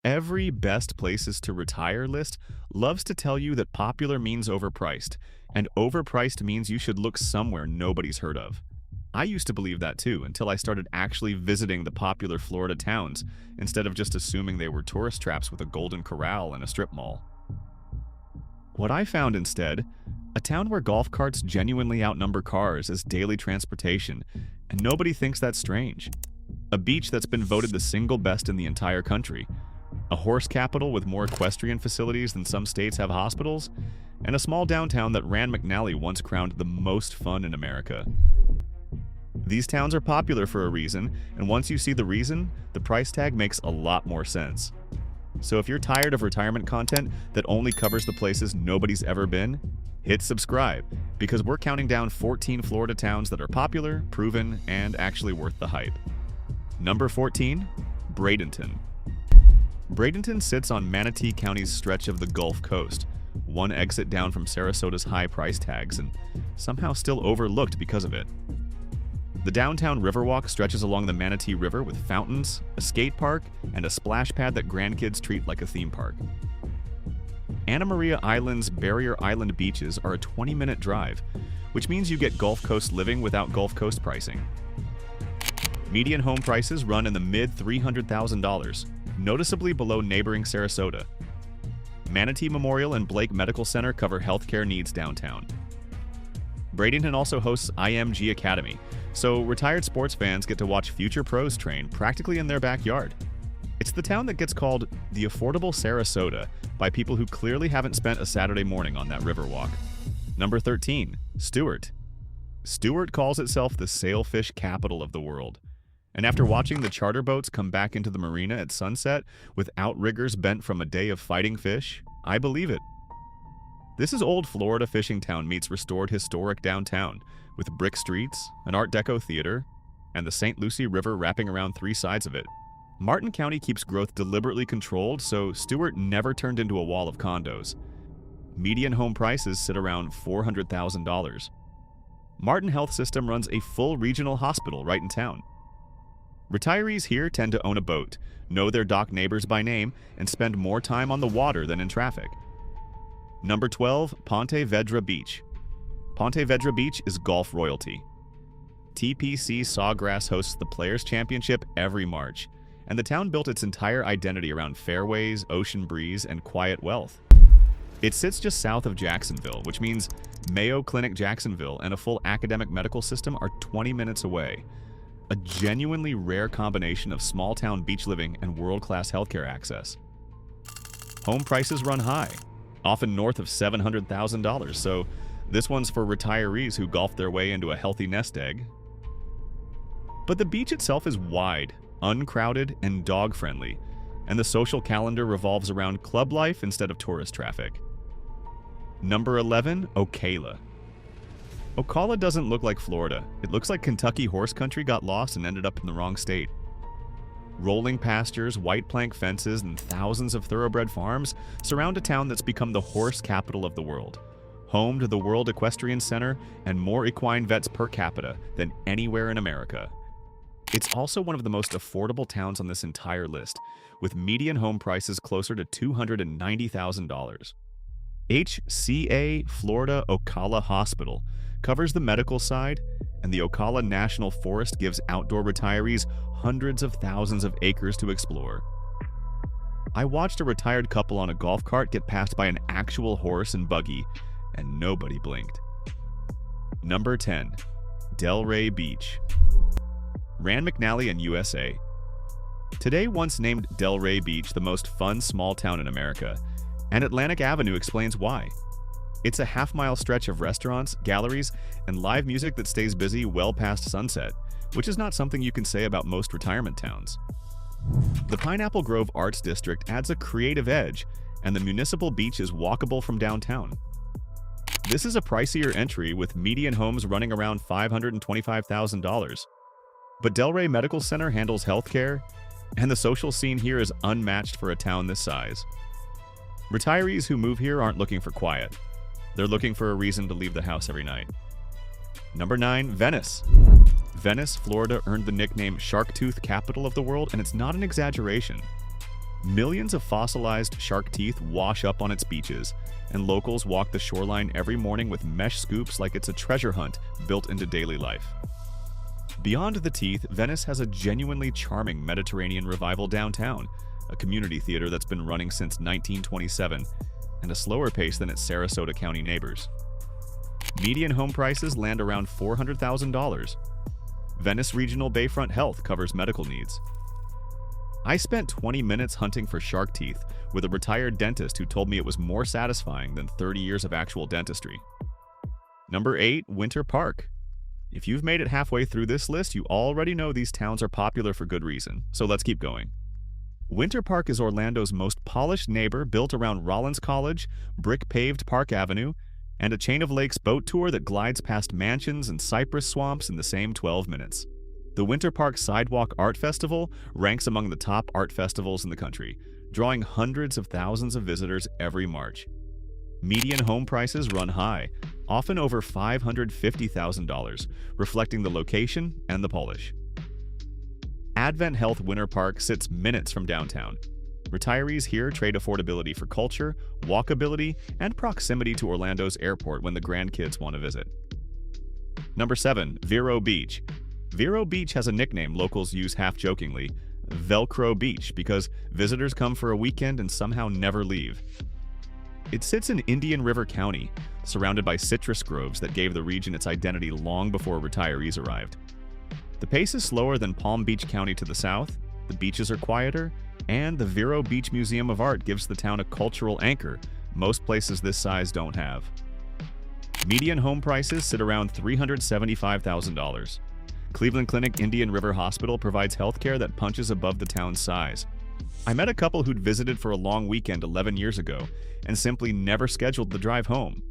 Every best places to retire list loves to tell you that popular means overpriced, and overpriced means you should look somewhere nobody's heard of. I used to believe that too until I started actually visiting the popular Florida towns instead of just assuming they were tourist traps with a golden corral and a strip mall. What I found instead, a town where golf carts genuinely outnumber cars as daily transportation, and nobody thinks that's strange. A beach that's been voted the single best in the entire country, a horse capital with more equestrian facilities than some states have hospitals, and a small downtown that Rand McNally once crowned the most fun in America. These towns are popular for a reason, and once you see the reason, the price tag makes a lot more sense. So if you're tired of retirement content that only covers the places nobody's ever been, hit subscribe, because we're counting down 14 Florida towns that are popular, proven, and actually worth the hype. Number 14, Bradenton. Bradenton sits on Manatee County's stretch of the Gulf Coast, one exit down from Sarasota's high price tags, and somehow still overlooked because of it. The downtown Riverwalk stretches along the Manatee River with fountains, a skate park, and a splash pad that grandkids treat like a theme park. Anna Maria Island's Barrier Island beaches are a 20-minute drive, which means you get Gulf Coast living without Gulf Coast pricing. Median home prices run in the mid-$300,000, noticeably below neighboring Sarasota. Manatee Memorial and Blake Medical Center cover healthcare needs downtown. Bradenton also hosts IMG Academy, so retired sports fans get to watch future pros train practically in their backyard. It's the town that gets called the affordable Sarasota by people who clearly haven't spent a Saturday morning on that Riverwalk. Number 13, Stuart. Stuart calls itself the sailfish capital of the world. And after watching the charter boats come back into the marina at sunset with outriggers bent from a day of fighting fish, I believe it. This is old Florida fishing town meets restored historic downtown, with brick streets, an Art Deco theater, and the St. Lucie River wrapping around three sides of it. Martin County keeps growth deliberately controlled, so Stuart never turned into a wall of condos. Median home prices sit around $400,000. Martin Health System runs a full regional hospital right in town. Retirees here tend to own a boat, know their dock neighbors by name, and spend more time on the water than in traffic. Number 12, Ponte Vedra Beach. Ponte Vedra Beach is golf royalty. TPC Sawgrass hosts the Players' Championship every March, and the town built its entire identity around fairways, ocean breeze, and quiet wealth. It sits just south of Jacksonville, which means Mayo Clinic Jacksonville and a full academic medical system are 20 minutes away. A genuinely rare combination of small-town beach living and world-class healthcare access. Home prices run high, often north of $700,000, so this one's for retirees who golf their way into a healthy nest egg. But the beach itself is wide, uncrowded, and dog-friendly, and the social calendar revolves around club life instead of tourist traffic. Number 11, Ocala. Ocala doesn't look like Florida. It looks like Kentucky horse country got lost and ended up in the wrong state. Rolling pastures, white plank fences, and thousands of thoroughbred farms surround a town that's become the horse capital of the world, home to the World Equestrian Center and more equine vets per capita than anywhere in America. It's also one of the most affordable towns on this entire list, with median home prices closer to $290,000. HCA Florida Ocala Hospital covers the medical side, and the Ocala National Forest gives outdoor retirees hundreds of thousands of acres to explore. I watched a retired couple on a golf cart get passed by an actual horse and buggy, and nobody blinked. Number 10, Delray Beach. Rand McNally and USA. Today once named Delray Beach the most fun small town in America, and Atlantic Avenue explains why. It's a half-mile stretch of restaurants, galleries, and live music that stays busy well past sunset, which is not something you can say about most retirement towns. The Pineapple Grove Arts District adds a creative edge, and the municipal beach is walkable from downtown. This is a pricier entry with median homes running around $525,000. But Delray Medical Center handles healthcare, and the social scene here is unmatched for a town this size. Retirees who move here aren't looking for quiet. They're looking for a reason to leave the house every night. Number 9, Venice. Venice, Florida earned the nickname Shark Tooth Capital of the World, and it's not an exaggeration. Millions of fossilized shark teeth wash up on its beaches, and locals walk the shoreline every morning with mesh scoops like it's a treasure hunt built into daily life. Beyond the teeth, Venice has a genuinely charming Mediterranean revival downtown, a community theater that's been running since 1927, and a slower pace than its Sarasota County neighbors. Median home prices land around $400,000. Venice Regional Bayfront Health covers medical needs. I spent 20 minutes hunting for shark teeth with a retired dentist who told me it was more satisfying than 30 years of actual dentistry. Number 8, Winter Park. If you've made it halfway through this list, you already know these towns are popular for good reason, so let's keep going. Winter Park is Orlando's most polished neighbor, built around Rollins College, brick-paved Park Avenue, and a chain of lakes boat tour that glides past mansions and cypress swamps in the same 12 minutes. The Winter Park Sidewalk Art Festival ranks among the top art festivals in the country, drawing hundreds of thousands of visitors every March. Median home prices run high, often over $550,000, reflecting the location and the polish. Advent Health Winter Park sits minutes from downtown. Retirees here trade affordability for culture, walkability, and proximity to Orlando's airport when the grandkids want to visit. Number 7, Vero Beach. Vero Beach has a nickname locals use half-jokingly, Velcro Beach, because visitors come for a weekend and somehow never leave. It sits in Indian River County, surrounded by citrus groves that gave the region its identity long before retirees arrived. The pace is slower than Palm Beach County to the south, the beaches are quieter, and the Vero Beach Museum of Art gives the town a cultural anchor most places this size don't have. Median home prices sit around $375,000. Cleveland Clinic Indian River Hospital provides healthcare that punches above the town's size. I met a couple who'd visited for a long weekend 11 years ago and simply never scheduled the drive home.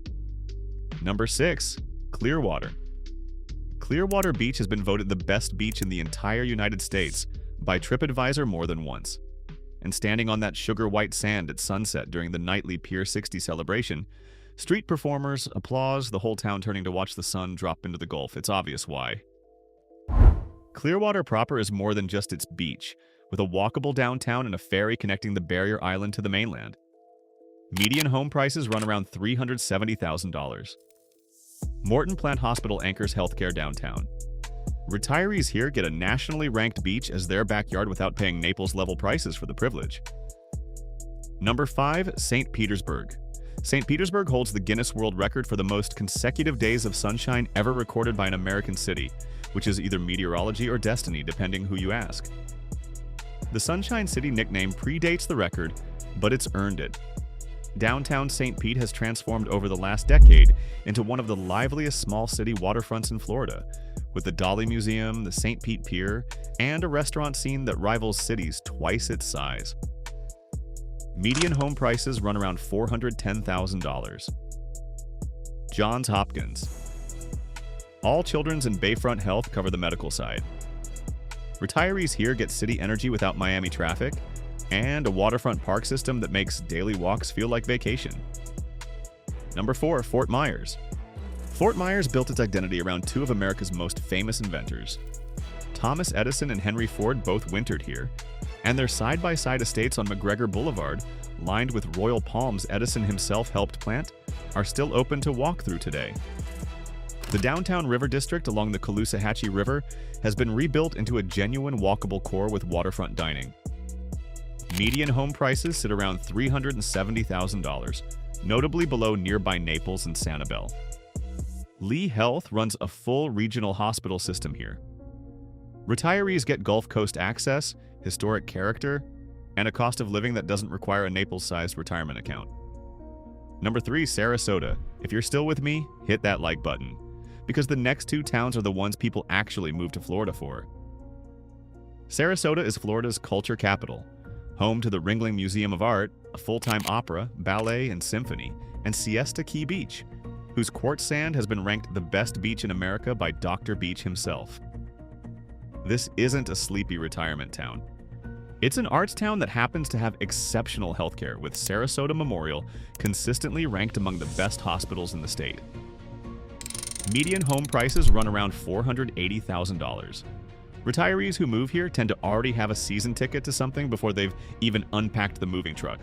Number 6, Clearwater. Clearwater Beach has been voted the best beach in the entire United States by TripAdvisor more than once. And standing on that sugar-white sand at sunset during the nightly Pier 60 celebration, street performers, applause, the whole town turning to watch the sun drop into the Gulf. It's obvious why. Clearwater proper is more than just its beach, with a walkable downtown and a ferry connecting the barrier island to the mainland. Median home prices run around $370,000. Morton Plant Hospital anchors healthcare downtown. Retirees here get a nationally ranked beach as their backyard without paying Naples-level prices for the privilege. Number 5, St. Petersburg. St. Petersburg holds the Guinness World Record for the most consecutive days of sunshine ever recorded by an American city, which is either meteorology or destiny, depending who you ask. The Sunshine City nickname predates the record, but it's earned it. Downtown St. Pete has transformed over the last decade into one of the liveliest small city waterfronts in Florida, with the Dolly Museum, the St. Pete Pier, and a restaurant scene that rivals cities twice its size. Median home prices run around $410,000. Johns Hopkins. All Children's and Bayfront Health cover the medical side. Retirees here get city energy without Miami traffic, and a waterfront park system that makes daily walks feel like vacation. Number 4, Fort Myers. Fort Myers built its identity around two of America's most famous inventors. Thomas Edison and Henry Ford both wintered here, and their side-by-side estates on McGregor Boulevard, lined with royal palms Edison himself helped plant, are still open to walk through today. The downtown river district along the Caloosahatchee River has been rebuilt into a genuine walkable core with waterfront dining. Median home prices sit around $370,000, notably below nearby Naples and Sanibel. Lee Health runs a full regional hospital system here. Retirees get Gulf Coast access, historic character, and a cost of living that doesn't require a Naples-sized retirement account. Number 3, Sarasota. If you're still with me, hit that like button, because the next two towns are the ones people actually move to Florida for. Sarasota is Florida's culture capital, home to the Ringling Museum of Art, a full-time opera, ballet, and symphony, and Siesta Key Beach, whose quartz sand has been ranked the best beach in America by Dr. Beach himself. This isn't a sleepy retirement town. It's an arts town that happens to have exceptional healthcare, with Sarasota Memorial consistently ranked among the best hospitals in the state. Median home prices run around $480,000. Retirees who move here tend to already have a season ticket to something before they've even unpacked the moving truck.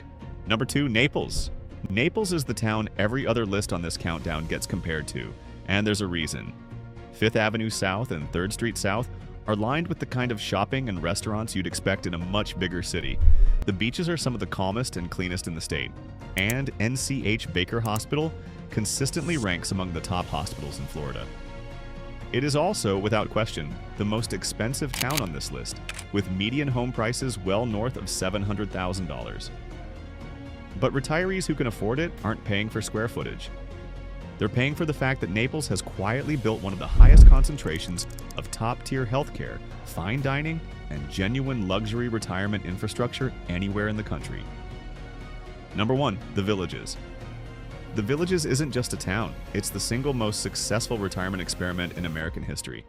Number 2, Naples. Naples is the town every other list on this countdown gets compared to, and there's a reason. 5th Avenue South and 3rd Street South are lined with the kind of shopping and restaurants you'd expect in a much bigger city. The beaches are some of the calmest and cleanest in the state, and NCH Baker Hospital consistently ranks among the top hospitals in Florida. It is also, without question, the most expensive town on this list, with median home prices well north of $700,000. But retirees who can afford it aren't paying for square footage. They're paying for the fact that Naples has quietly built one of the highest concentrations of top-tier healthcare, fine dining, and genuine luxury retirement infrastructure anywhere in the country. Number 1, The Villages. The Villages isn't just a town, it's the single most successful retirement experiment in American history.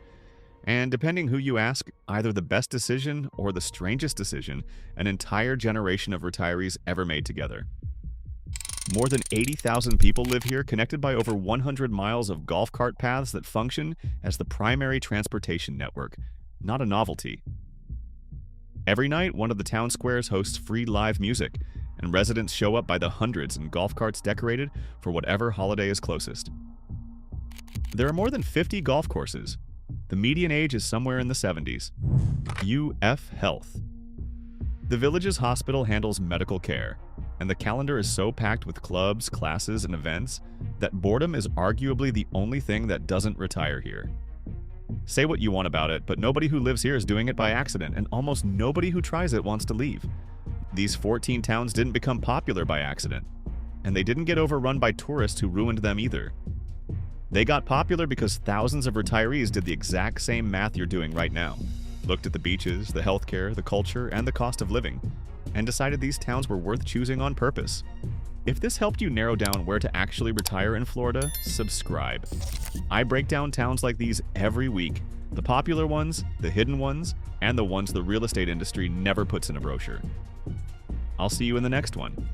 And depending who you ask, either the best decision or the strangest decision an entire generation of retirees ever made together. More than 80,000 people live here, connected by over 100 miles of golf cart paths that function as the primary transportation network, not a novelty. Every night, one of the town squares hosts free live music, and residents show up by the hundreds in golf carts decorated for whatever holiday is closest. There are more than 50 golf courses. The median age is somewhere in the 70s. UF Health. The Villages Hospital handles medical care, and the calendar is so packed with clubs, classes, and events that boredom is arguably the only thing that doesn't retire here. Say what you want about it, but nobody who lives here is doing it by accident, and almost nobody who tries it wants to leave. These 14 towns didn't become popular by accident, and they didn't get overrun by tourists who ruined them either. They got popular because thousands of retirees did the exact same math you're doing right now, looked at the beaches, the healthcare, the culture, and the cost of living, and decided these towns were worth choosing on purpose. If this helped you narrow down where to actually retire in Florida, subscribe. I break down towns like these every week, the popular ones, the hidden ones, and the ones the real estate industry never puts in a brochure. I'll see you in the next one.